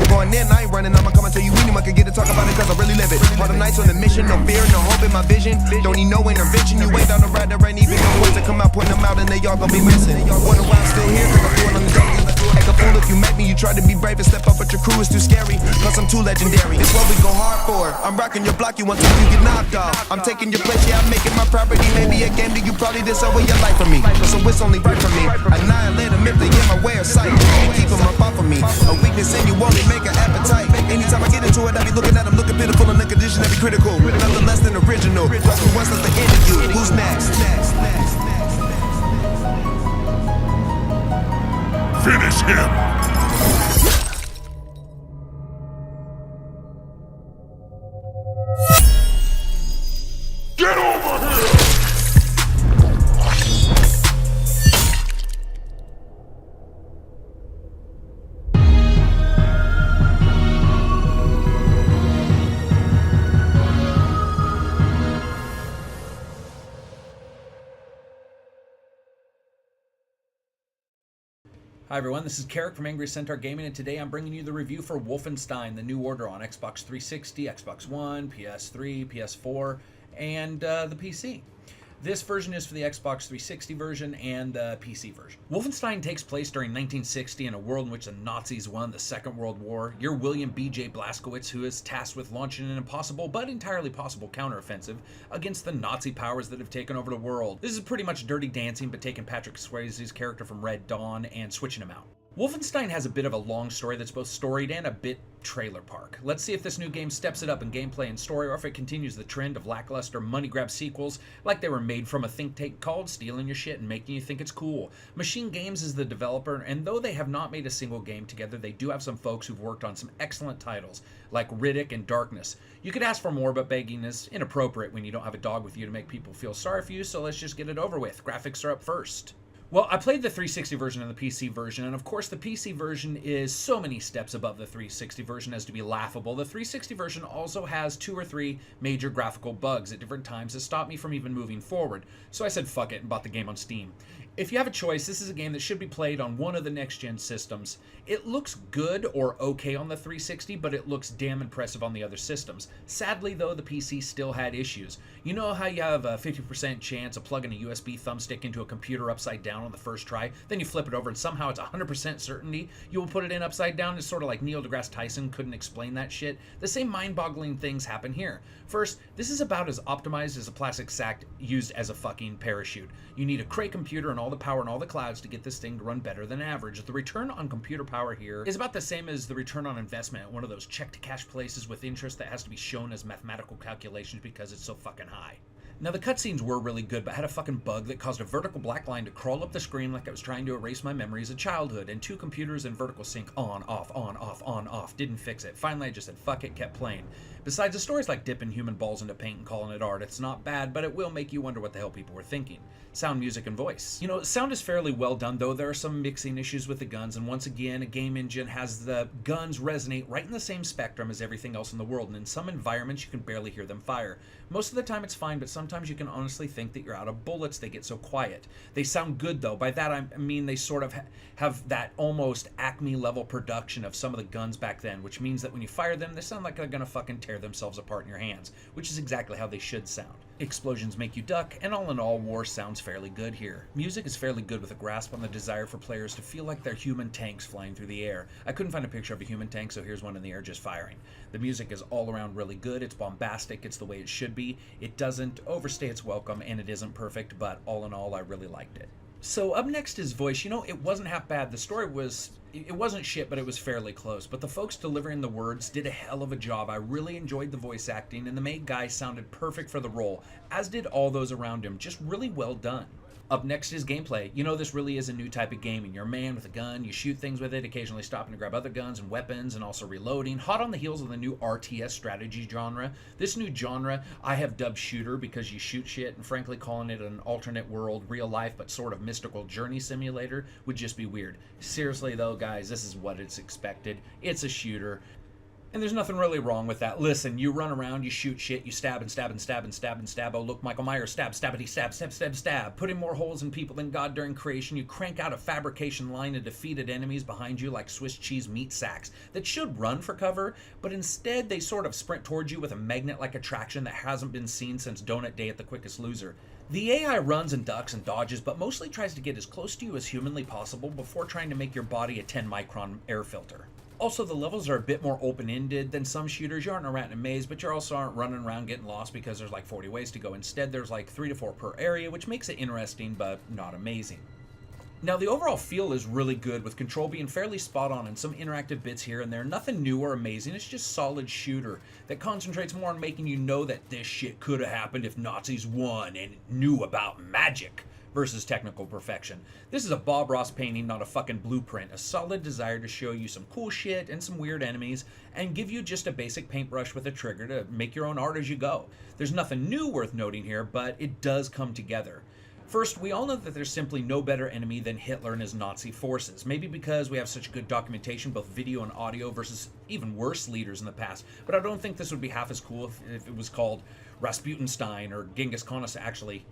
I'm going in, I ain't running, I'ma come and tell you anyone can get to talk about it cause I really live it. All the nights on the mission, no fear, no hope in my vision. Don't need no intervention, you ain't down the ride, there ain't even no words to come out, point them out and they all gon' be missing. Wonder why I'm still here, cause I'm doing on the daily. Act a fool if you met me, you try to be brave and step up, but your crew is too scary. Plus I'm too legendary, it's what we go hard for. I'm rocking your block, you want time, you get knocked off. I'm taking your place, yeah, I'm making my property. Maybe a game that you probably did so with your life for me. So it's only right for me. Annihilate them if they get my way of sight. And keep them up off of me. A weakness in you only make an appetite. Anytime I get into it, I be looking at them, looking pitiful and the condition that be critical. Nothing less than original. Plus we once at the end of you. Who's next? Finish him! Get over here! Hi everyone, this is Carrick from Angry Centaur Gaming, and today I'm bringing you the review for Wolfenstein: The New Order on Xbox 360, Xbox One, PS3, PS4, and the PC. This version is for the Xbox 360 version and the PC version. Wolfenstein takes place during 1960 in a world in which the Nazis won the Second World War. You're William B.J. Blazkowicz, who is tasked with launching an impossible but entirely possible counteroffensive against the Nazi powers that have taken over the world. This is pretty much Dirty Dancing, but taking Patrick Swayze's character from Red Dawn and switching him out. Wolfenstein has a bit of a long story that's both storied and a bit trailer park. Let's see if this new game steps it up in gameplay and story, or if it continues the trend of lackluster money grab sequels like they were made from a think tank called stealing your shit and making you think it's cool. Machine Games is the developer, and though they have not made a single game together, they do have some folks who've worked on some excellent titles like Riddick and Darkness. You could ask for more, but begging is inappropriate when you don't have a dog with you to make people feel sorry for you, so let's just get it over with. Graphics are up first. Well, I played the 360 version and the PC version, and of course the PC version is so many steps above the 360 version as to be laughable. The 360 version also has 2 or 3 major graphical bugs at different times that stopped me from even moving forward, so I said fuck it and bought the game on Steam. If you have a choice, this is a game that should be played on one of the next-gen systems. It looks good or okay on the 360, but it looks damn impressive on the other systems. Sadly, though, the PC still had issues. You know how you have a 50% chance of plugging a USB thumbstick into a computer upside down on the first try, then you flip it over and somehow it's 100% certainty you will put it in upside down? It's sort of like Neil deGrasse Tyson couldn't explain that shit. The same mind-boggling things happen here. First, this is about as optimized as a plastic sack used as a fucking parachute. You need a cray computer and all the power and all the clouds to get this thing to run better than average. The return on computer power here is about the same as the return on investment at one of those check-to-cash places with interest that has to be shown as mathematical calculations because it's so fucking high. Now, the cutscenes were really good, but had a fucking bug that caused a vertical black line to crawl up the screen like it was trying to erase my memories of childhood, and 2 computers in vertical sync on, off, on, off, on, off. Didn't fix it. Finally, I just said fuck it, kept playing. Besides, the story's like dipping human balls into paint and calling it art. It's not bad, but it will make you wonder what the hell people were thinking. Sound, music, and voice. You know, sound is fairly well done, though there are some mixing issues with the guns, and once again, a game engine has the guns resonate right in the same spectrum as everything else in the world, and in some environments you can barely hear them fire. Most of the time it's fine, but sometimes you can honestly think that you're out of bullets. They get so quiet. They sound good, though. By that I mean they sort of have that almost Acme level production of some of the guns back then, which means that when you fire them, they sound like they're gonna fucking tear themselves apart in your hands, which is exactly how they should sound. Explosions make you duck, and all in all, war sounds fairly good here. Music is fairly good with a grasp on the desire for players to feel like they're human tanks flying through the air. I couldn't find a picture of a human tank, so here's one in the air just firing. The music is all around really good. It's bombastic. It's the way it should be. It doesn't overstay its welcome, and it isn't perfect, but all in all, I really liked it. So up next is voice. You know, it wasn't half bad. The story was, it wasn't shit, but it was fairly close. But the folks delivering the words did a hell of a job. I really enjoyed the voice acting, and the main guy sounded perfect for the role, as did all those around him. Just really well done. Up next is gameplay. You know, this really is a new type of gaming. You're a man with a gun, you shoot things with it, occasionally stopping to grab other guns and weapons, and also reloading. Hot on the heels of the new RTS strategy genre. This new genre I have dubbed shooter because you shoot shit, and frankly calling it an alternate world, real life, but sort of mystical journey simulator would just be weird. Seriously though, guys, this is what it's expected. It's a shooter. And there's nothing really wrong with that. Listen, you run around, you shoot shit, you stab and stab and stab and stab and stab. Oh, look, Michael Myers, stab, stabbity, stab, stab, stab, stab. Putting more holes in people than God during creation. You crank out a fabrication line of defeated enemies behind you like Swiss cheese meat sacks that should run for cover, but instead they sort of sprint towards you with a magnet-like attraction that hasn't been seen since Donut Day at the Quickest Loser. The AI runs and ducks and dodges, but mostly tries to get as close to you as humanly possible before trying to make your body a 10-micron air filter. Also, the levels are a bit more open-ended than some shooters. You aren't a rat in a maze, but you also aren't running around getting lost because there's like 40 ways to go. Instead, there's like 3 to 4 per area, which makes it interesting, but not amazing. Now, the overall feel is really good, with control being fairly spot on and some interactive bits here and there. Nothing new or amazing, it's just solid shooter that concentrates more on making you know that this shit could have happened if Nazis won and knew about magic versus technical perfection. This is a Bob Ross painting, not a fucking blueprint. A solid desire to show you some cool shit and some weird enemies and give you just a basic paintbrush with a trigger to make your own art as you go. There's nothing new worth noting here, but it does come together. First, we all know that there's simply no better enemy than Hitler and his Nazi forces. Maybe because we have such good documentation, both video and audio, versus even worse leaders in the past. But I don't think this would be half as cool if it was called Rasputinstein or Genghis Khan. Actually,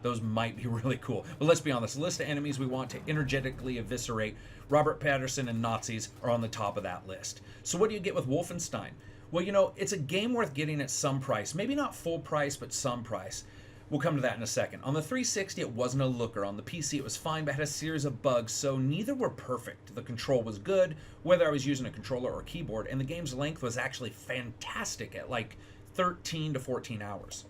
those might be really cool. But let's be honest, the list of enemies we want to energetically eviscerate, Robert Patterson and Nazis are on the top of that list. So what do you get with Wolfenstein? Well, you know, it's a game worth getting at some price. Maybe not full price, but some price. We'll come to that in a second. On the 360, it wasn't a looker. On the PC, it was fine, but had a series of bugs, so neither were perfect. The control was good, whether I was using a controller or keyboard, and the game's length was actually fantastic at like 13 to 14 hours.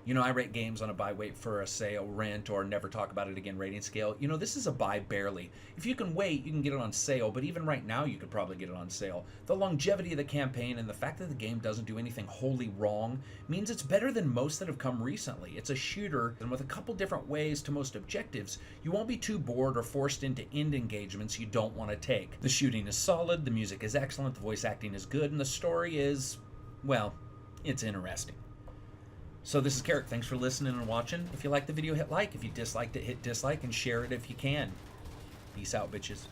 You know, I rate games on a buy, wait for a sale, rent, or never talk about it again rating scale. You know, this is a buy barely. If you can wait, you can get it on sale, but even right now, you could probably get it on sale. The longevity of the campaign and the fact that the game doesn't do anything wholly wrong means it's better than most that have come recently. It's a shooter, and with a couple different ways to most objectives, you won't be too bored or forced into end engagements you don't want to take. The shooting is solid, the music is excellent, the voice acting is good, and the story is, well, it's interesting. So this is Carrick. Thanks for listening and watching. If you liked the video, hit like. If you disliked it, hit dislike and share it if you can. Peace out, bitches.